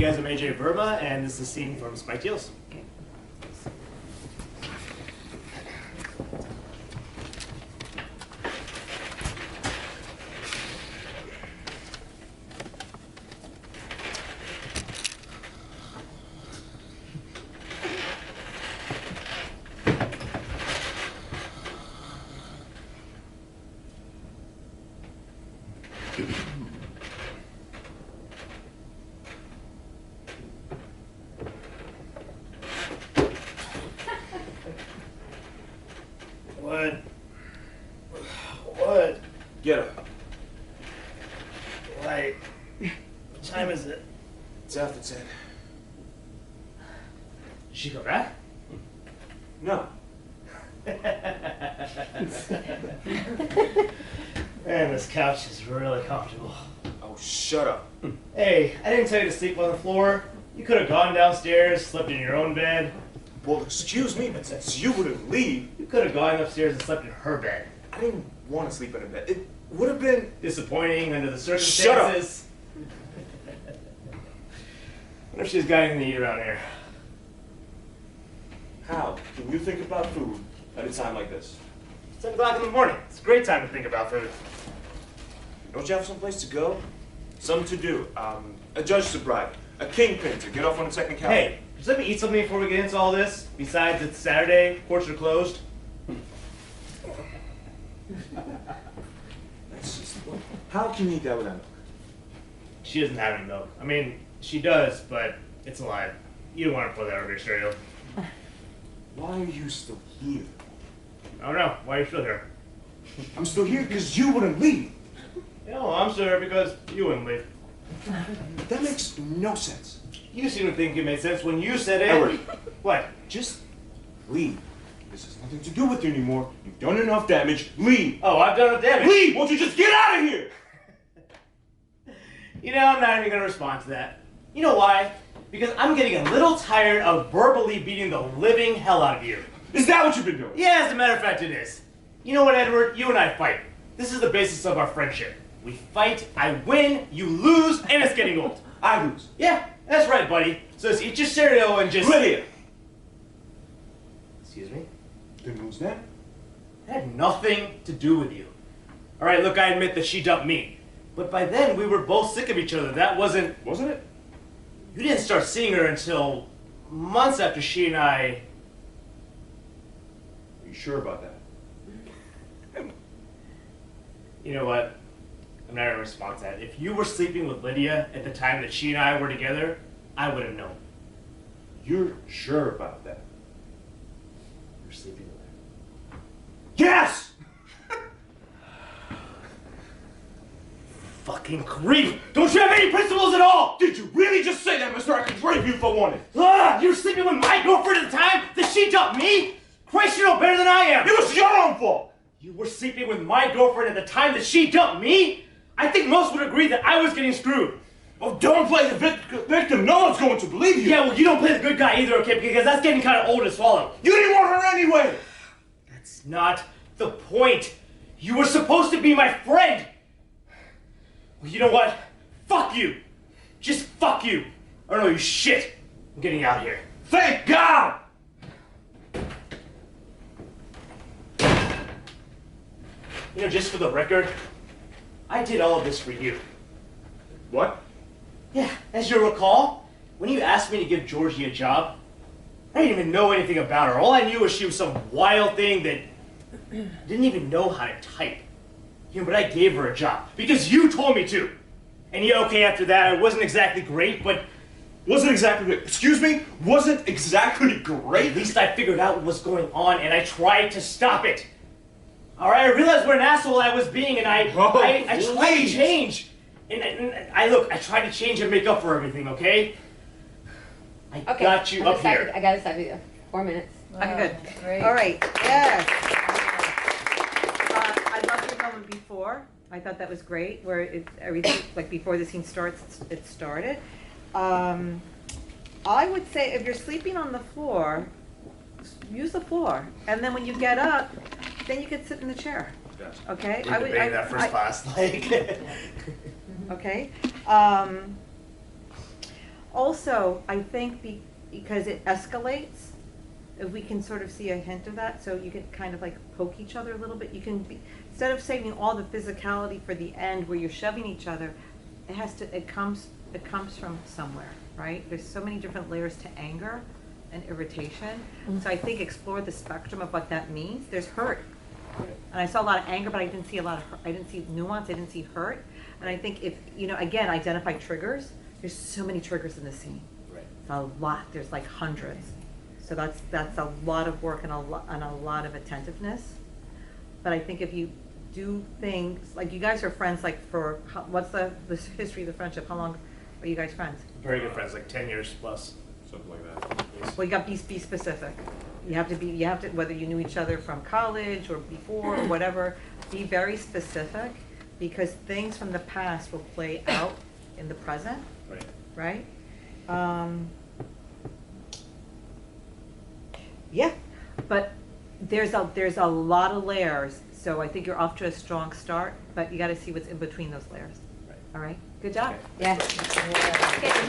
guys, I'm AJ Verma, and this is a scene from Spiked Heels. Okay. What? Get up. Why? What time is it? It's after 10. Did she go back? No. Man, this couch is really comfortable. Oh, shut up. Hey, I didn't tell you to sleep on the floor. You could have gone downstairs, slept in your own bed. Well, excuse me, but since you wouldn't leave... You could have gone upstairs and slept in her bed. I didn't want to sleep in a bed. It would have been... Disappointing under the circumstances. Shut up! Wonder if she's got anything to eat around here. How can you think about food at a time like this? 7 o'clock in the morning. It's a great time to think about food. Don't you have someplace to go? Something to do. A judge to bribe. A kingpin to get off on a technicality. Hey, just let me eat something before we get into all this. Besides, it's Saturday. Courts are closed. That's just... How can you eat that without milk? She doesn't have any milk. I mean, she does, but it's alive. You don't want to pour that over your cereal. Why are you still here? I don't know. Why are you still here? I'm still here because you wouldn't leave. No, I'm still here because you wouldn't leave. That makes no sense. You seem to think it made sense when you said it. Edward. What? Just leave. This has nothing to do with you anymore. You've done enough damage. Leave. Oh, I've done enough damage. Leave! Won't you just get out of here? You know, I'm not even going to respond to that. You know why? Because I'm getting a little tired of verbally beating the living hell out of you. Is that what you've been doing? Yeah, as a matter of fact, it is. You know what, Edward? You and I fight. This is the basis of our friendship. We fight, I win, you lose, and it's getting old. I lose. Yeah, that's right, buddy. So let's eat your cereal and just... Lydia! Excuse me? Then who's that? It had nothing to do with you. All right, look, I admit that she dumped me. But by then, we were both sick of each other. That wasn't... Wasn't it? You didn't start seeing her until months after she and I... Are you sure about that? You know what? I'm not going to respond to that. If you were sleeping with Lydia at the time that she and I were together, I would have known. You're sure about that? You're sleeping with her. Yes! Fucking creep! Don't you have any principles at all? Did you really just say that, mister? I could rape you if I wanted. You were sleeping with my girlfriend at the time that she dumped me? Christ, you know better than I am! It was your own fault! You were sleeping with my girlfriend at the time that she dumped me? I think most would agree that I was getting screwed. Oh, don't play the victim. No one's going to believe you. Yeah, well, you don't play the good guy either, okay? Because that's getting kind of old to swallow. You didn't want her anyway. That's not the point. You were supposed to be my friend. Well, you know what? Fuck you. Just fuck you. I don't know you shit. I'm getting out of here. Thank God! You know, just for the record, I did all of this for you. What? Yeah, as you recall, when you asked me to give Georgie a job, I didn't even know anything about her. All I knew was she was some wild thing that didn't even know how to type. You know, but I gave her a job because you told me to. And yeah, okay, after that, it wasn't exactly great, but... Wasn't exactly great. Excuse me? Wasn't exactly great? At least I figured out what was going on, and I tried to stop it. All right, I realized what an asshole I was being, and I tried to change. And I tried to change and make up for everything, okay? I got you up here. I got to side with you. 4 minutes. Okay, good. Great. All right, yes. I loved your moment before. I thought that was great, where everything, like before the scene starts, it started. I would say if you're sleeping on the floor, use the floor. And then when you get up, then you can sit in the chair. Gotcha. Okay? We debated that first class, like... Okay. Also, I think because it escalates, if we can sort of see a hint of that, so you can kind of like poke each other a little bit, you can be, instead of saving all the physicality for the end where you're shoving each other, it comes from somewhere, right? There's so many different layers to anger and irritation. So I think explore the spectrum of what that means. There's hurt. And I saw a lot of anger, but I didn't see I didn't see nuance, I didn't see hurt. And I think if, again, identify triggers. There's so many triggers in the scene. Right. It's a lot, there's like hundreds. So that's a lot of work and a lot of attentiveness. But I think if you do things, like you guys are friends like for, what's the history of the friendship? How long are you guys friends? Very good friends, like 10 years plus. Something like that. Yes. Well, you got to be specific. You have to, whether you knew each other from college or before or whatever, be very specific because things from the past will play out in the present, Right. right? Yeah, but there's a lot of layers, so I think you're off to a strong start, but you got to see what's in between those layers. Right. All right, good job. Okay. Yeah. Okay,